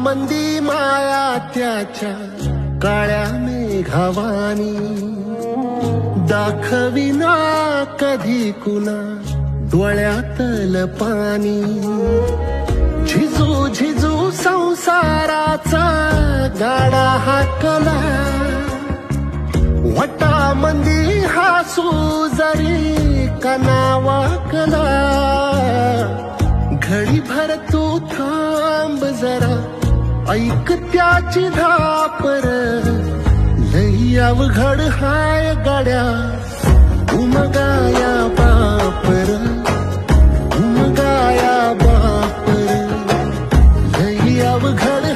मंदी माया त्याच्या काळ्या मेघावानी दाखविना कधी कुणा डोळ्यातल पाणी झिजू झिजू संसाराचा गाडा हाकला वटा मंदी हासू जरी कनावाकला घडी भर तू थांब जरा ऐक त्याची धापर लई अवघड हाय गाड्या उमगाया बापर उमगाया बापर लई अवघड